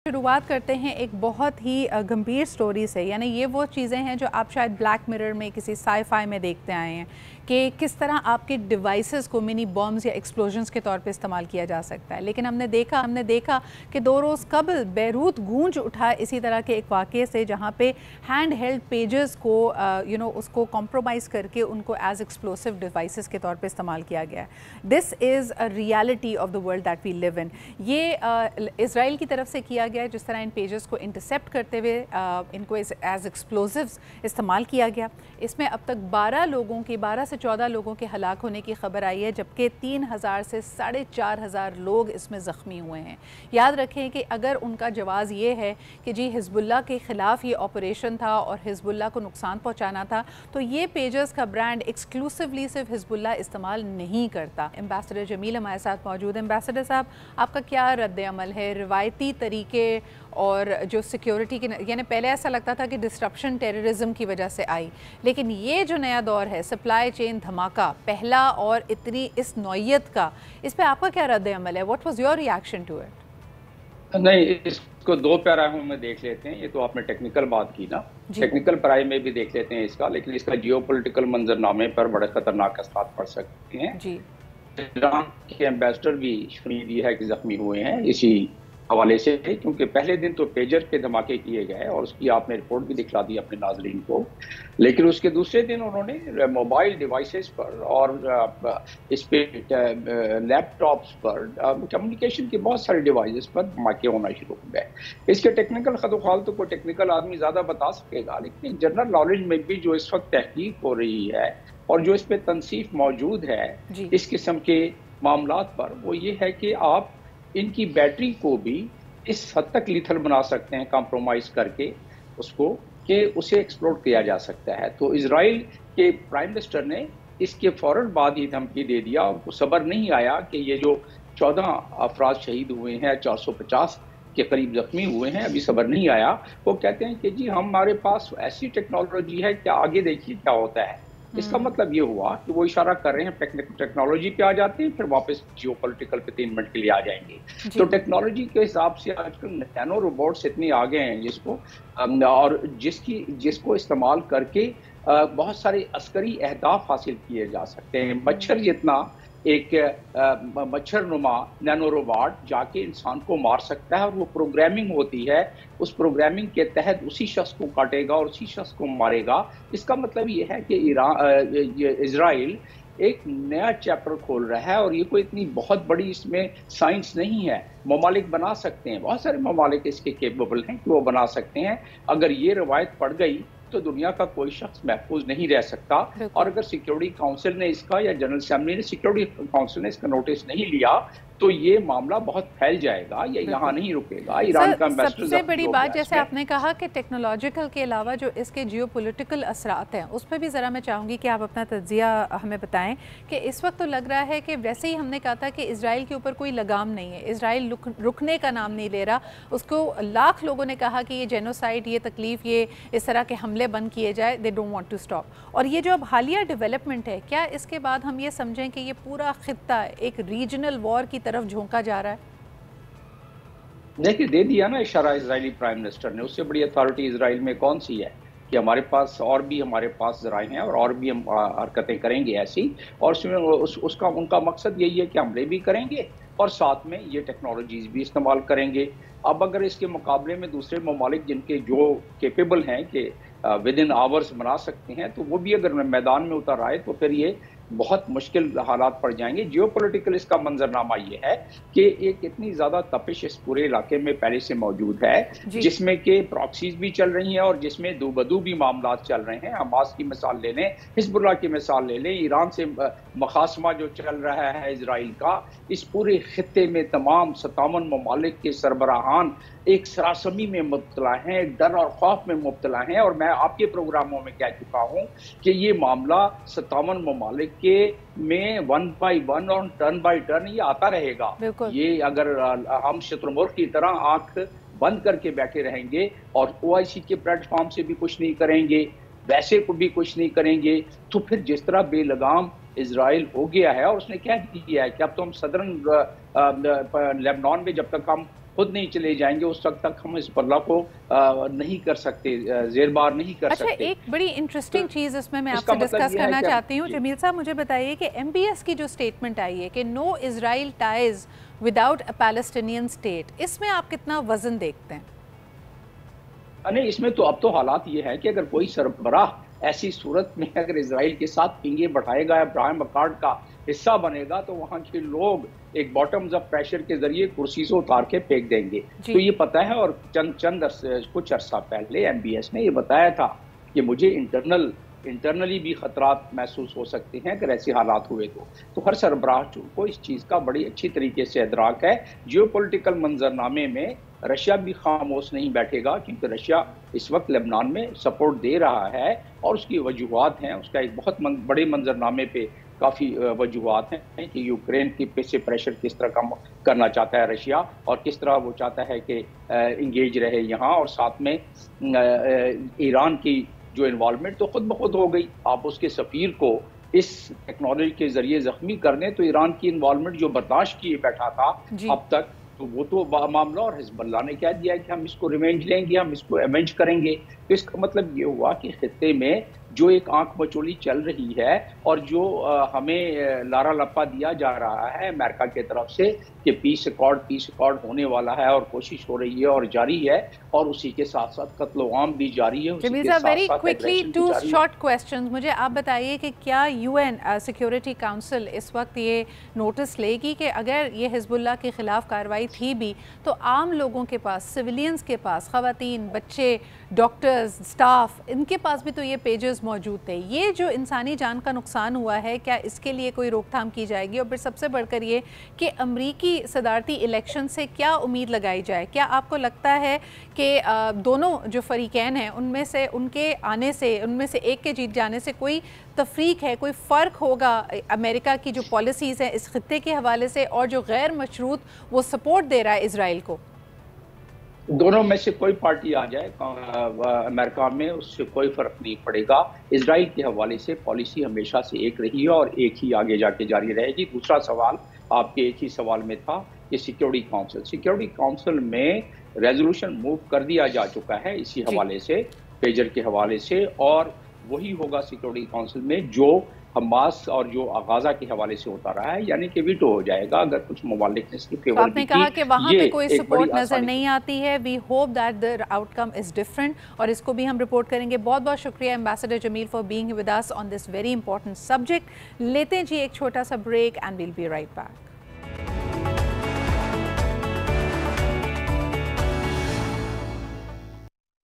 शुरुआत करते हैं एक बहुत ही गंभीर स्टोरी से। यानी ये वो चीज़ें हैं जो आप शायद ब्लैक मिरर में किसी साई-फाई में देखते आए हैं कि किस तरह आपके डिवाइसेस को मिनी बॉम्ब्स या एक्सप्लोजन्स के तौर पे इस्तेमाल किया जा सकता है। लेकिन हमने देखा कि 2 रोज़ कबल बैरूत गूंज उठा इसी तरह के एक वाक़ये से, जहाँ पे हैंड हेल्ड पेजेस को उसको कॉम्प्रोमाइज़ करके उनको एज एक्सप्लोसिव डिवाइसेस के तौर पे इस्तेमाल किया गया है। This is a reality of the world that we live in. ये इसराइल की तरफ से किया गया, जिस तरह इन पेजेस को इंटरसेप्ट करते हुए इनको एज एक्सप्लोसिव्स इस्तेमाल किया गया। इसमें अब तक 12 से 14 लोगों के हलाक होने की खबर आई है, जबकि 3000 से 4500 लोग इसमें ज़ख्मी हुए हैं। याद रखें कि अगर उनका जवाज़ ये है कि जी हिज़्बुल्लाह के ख़िलाफ़ ये ऑपरेशन था और हिज़्बुल्लाह को नुकसान पहुँचाना था, तो ये पेजेस का ब्रांड एक्सक्लूसिवली सिर्फ हिज़्बुल्लाह इस्तेमाल नहीं करता। एम्बेसडर जमील हमारे साथ मौजूद हैं। एम्बेसडर साहब, आपका क्या रद्द अमल है रिवायती तरीके और जो सिक्योरिटी के, यानी पहले ऐसा लगता था कि डिस्ट्रप्शन टेररिज्म की वजह से आई, लेकिन ये जो नया दौर है सप्लाई चेन धमाका पहला और इतनी इस नौयत का, इस पे आपका क्या रद्द अमल है? What was your reaction to it? नहीं, इसको दो पैराहों में देख लेते हैं। ये तो आपने टेक्निकल बात की ना, टेक्निकल पढ़ाई में भी देख लेते हैं इसका, लेकिन इसका जियोपॉलिटिकल मंजरनामे पर बड़े खतरनाक असरात पड़ सकते हैं। ईरान के एम्बेसडर भी शुनीद है कि जख्मी हुए हैं इसी हवाले से, क्योंकि पहले दिन तो पेजर पे धमाके किए गए और उसकी आपने रिपोर्ट भी दिखला दी अपने नाजरीन को, लेकिन उसके दूसरे दिन उन्होंने मोबाइल डिवाइसेस पर और इस पे लैपटॉप्स पर कम्युनिकेशन के बहुत सारे डिवाइसेस पर धमाके होना शुरू हो गए। इसके टेक्निकल खदोखाल तो कोई टेक्निकल आदमी ज़्यादा बता सकेगा, लेकिन जनरल नॉलेज में भी जो इस वक्त तहकीक हो रही है और जो इस पर तनसीफ मौजूद है इस किस्म के मामलात पर, वो ये है कि आप इनकी बैटरी को भी इस हद तक लीथल बना सकते हैं कॉम्प्रोमाइज करके उसको, कि उसे एक्सप्लोड किया जा सकता है। तो इजराइल के प्राइम मिनिस्टर ने इसके फौरन बाद ही धमकी दे दिया। उनको सब्र नहीं आया कि ये जो 14 अफराद शहीद हुए हैं, 450 के करीब जख्मी हुए हैं, अभी सब्र नहीं आया। वो कहते हैं कि जी हमारे पास ऐसी टेक्नोलॉजी है कि आगे देखिए क्या होता है। इसका मतलब ये हुआ कि वो इशारा कर रहे हैं टेक्नोलॉजी पे आ जाते हैं, फिर वापस जियोपॉलिटिकल पे 3 मिनट के लिए आ जाएंगे। तो टेक्नोलॉजी के हिसाब से आजकल नैनो रोबोट्स इतने आगे हैं जिसको और जिसको इस्तेमाल करके बहुत सारे अस्करी अहदाफ हासिल किए जा सकते हैं। मच्छर जितना एक मच्छर नुमा नैनो रोबोट जाके इंसान को मार सकता है और वो प्रोग्रामिंग होती है, उस प्रोग्रामिंग के तहत उसी शख्स को काटेगा और उसी शख्स को मारेगा। इसका मतलब ये है कि इजराइल एक नया चैप्टर खोल रहा है और ये कोई इतनी बहुत बड़ी इसमें साइंस नहीं है। ममालिक बना सकते हैं, बहुत सारे ममालिक इसके केपेबल हैं कि वो बना सकते हैं। अगर ये रवायत पड़ गई तो दुनिया का कोई शख्स महफूज नहीं रह सकता। और अगर सिक्योरिटी काउंसिल ने इसका या जनरल असेंबली ने, सिक्योरिटी काउंसिल ने इसका नोटिस नहीं लिया तो ये मामला बहुत फैल जाएगा, ये यहाँ नहीं रुकेगा। ईरान का सबसे बड़ी बात, जैसे आपने कहा कि टेक्नोलॉजिकल के अलावा जो इसके जियोपॉलिटिकल असरात हैं, उस पर भी ज़रा मैं चाहूँगी कि आप अपना तज्जिया हमें बताएं कि इस वक्त तो लग रहा है कि वैसे ही हमने कहा था कि इजराइल के ऊपर कोई लगाम नहीं है, इजराइल रुकने का नाम नहीं ले रहा। उसको लाख लोगों ने कहा कि ये जेनोसाइड, ये तकलीफ, ये इस तरह के हमले बंद किए जाए, they don't want to stop. और ये जो अब हालिया डेवलपमेंट है, क्या इसके बाद हम ये समझें कि ये पूरा खित्ता एक रीजनल वॉर की तरफ झोंका जा रहा है? देखिए, दे दिया ना इशारा इजरायली प्राइम मिनिस्टर ने। उससे बड़ी अथॉरिटी इजराइल में कौन सी है कि हमारे पास ज़राए हैं और भी हम हरकतें करेंगे ऐसी, और उसमें उसका उनका मकसद यही है कि हमले भी करेंगे और साथ में ये टेक्नोलॉजीज भी इस्तेमाल करेंगे। अब अगर इसके मुकाबले में दूसरे ममालिक जिनके जो केपेबल हैं कि विद इन आवर्स बना सकते हैं, तो वो भी अगर मैदान में उतर आए तो फिर ये बहुत मुश्किल हालात पड़ जाएंगे। जियोपॉलिटिकल इसका मंजरनामा ये है कि एक इतनी ज़्यादा तपिश इस पूरे इलाके में पहले से मौजूद है, जिसमें कि प्रॉक्सीज भी चल रही हैं और जिसमें दूबदू भी मामला चल रहे हैं। हमास की मिसाल ले लें, हिजबुल्लाह की मिसाल ले लें, ईरान से मखासमा जो चल रहा है इजराइल का, इस पूरे खित्ते में तमाम 57 ममालिक के सरबराहान एक सरासमी में मुब्तला हैं, डर और खौफ में मुब्तला हैं। और मैं आपके प्रोग्रामों में कह चुका हूँ कि ये मामला 57 ममालिक के में 1 by 1 और टर्न बाई टर्न ये आता रहेगा। ये अगर हम शत्रुमुल्क की तरह आंख बंद करके बैठे रहेंगे और OIC के प्लेटफॉर्म से भी कुछ नहीं करेंगे, वैसे को भी कुछ नहीं करेंगे, तो फिर जिस तरह बेलगाम इजराइल हो गया है, और उसने क्या किया है कि अब तो हम सदर्न लेबनान में जब तक हम खुद नहीं चले जाएंगे उस वक्त तक हम हिजबुल्लाह को नहीं कर सकते, जेरबार नहीं कर सकते। अच्छा, एक बड़ी इंटरेस्टिंग चीज़ इसमें मैं आपसे डिस्कस करना चाहती हूँ। जमील साहब, मुझे बताइए कि MBS की जो स्टेटमेंट आई है कि no Israel ties without a Palestinian state, इसमें आप कितना वजन देखते हैं? नहीं, इसमें तो अब तो हालात ये है कि अगर कोई सरबराह ऐसी सूरत में अगर इसराइल के साथ फिंगे बढ़ाएगा, इब्राहिम अकॉर्ड का हिस्सा बनेगा, तो वहाँ के लोग एक बॉटम्स अप प्रेशर के जरिए कुर्सी से उतार के फेंक देंगे। तो ये पता है, और कुछ अरसा पहले MBS ने ये बताया था कि मुझे इंटरनली भी खतरात महसूस हो सकते हैं अगर ऐसे हालात हुए तो हर सरबराह को इस चीज़ का बड़ी अच्छी तरीके से इदराक है। जियोपॉलिटिकल मंजरनामे में रशिया भी खामोश नहीं बैठेगा, क्योंकि रशिया इस वक्त लेबनान में सपोर्ट दे रहा है और उसकी वजूहात हैं। उसका एक बहुत बड़े मंजरनामे पे काफ़ी वजूहात हैं कि यूक्रेन की पे से प्रेशर किस तरह कम करना चाहता है रशिया, और किस तरह वो चाहता है कि इंगेज रहे यहाँ, और साथ में ईरान की जो इन्वॉल्वमेंट तो खुद ब खुद हो गई। आप उसके सफ़ीर को इस टेक्नोलॉजी के जरिए जख्मी करने, तो ईरान की इन्वॉल्वमेंट जो बर्दाश्त किए बैठा था अब तक, तो वो तो मामला, और हिजबुल्लाह ने क्या दिया कि हम इसको रिवेंज लेंगे, हम इसको एवेंज करेंगे। तो इसका मतलब ये हुआ कि खित्ते में जो एक आंख मचोली चल रही है और जो हमें लारा लप्पा दिया जा रहा है अमेरिका की तरफ से कि पीस अकॉर्ड होने वाला है, और कोशिश हो रही है और जारी है, और उसी के साथ साथ कत्ल-ओ-आम भी जारी है। वेरी क्विकली 2 शॉर्ट क्वेश्चंस, मुझे आप बताइए कि क्या UN सिक्योरिटी काउंसिल इस वक्त ये नोटिस लेगी कि अगर ये हिजबुल्लाह के खिलाफ कार्रवाई थी भी, तो आम लोगों के पास, सिविलियंस के पास, ख़वातीन, बच्चे, डॉक्टर्स, स्टाफ, इनके पास भी तो ये पेजेस मौजूद थे। ये जो इंसानी जान का नुकसान हुआ है, क्या इसके लिए कोई रोकथाम की जाएगी? और फिर सबसे बढ़कर ये कि अमरीकी सदारती इलेक्शन से क्या उम्मीद लगाई जाए? क्या आपको लगता है कि दोनों जो फरीकैन हैं उनमें से उनके आने से, उनमें से एक के जीत जाने से कोई तफरीक है, कोई फ़र्क होगा अमेरिका की जो पॉलिसीज़ हैं इस खित्ते के हवाले से, और जो गैर मशरूत वो सपोर्ट दे रहा है इसराइल को? दोनों में से कोई पार्टी आ जाए अमेरिका में, उससे कोई फर्क नहीं पड़ेगा। इजराइल के हवाले से पॉलिसी हमेशा से एक रही है और एक ही आगे जाके जारी रहेगी। दूसरा सवाल आपके एक ही सवाल में था कि सिक्योरिटी काउंसिल में रेजोल्यूशन मूव कर दिया जा चुका है इसी हवाले से, पेजर के हवाले से, और वही होगा सिक्योरिटी काउंसिल में जो हमास और जो गाजा के हवाले से होता रहा है, यानी कि वीटो हो जाएगा अगर कुछ ममालिक ने इसकी फेवर आपने कहा कि वहाँ पे कोई सपोर्ट नजर नहीं आती है। We hope that the outcome is different, और इसको भी हम रिपोर्ट करेंगे। बहुत बहुत शुक्रिया ambassador Jamil for being with us on this very important subject. लेते हैं जी एक छोटा सा break and we'll be right back.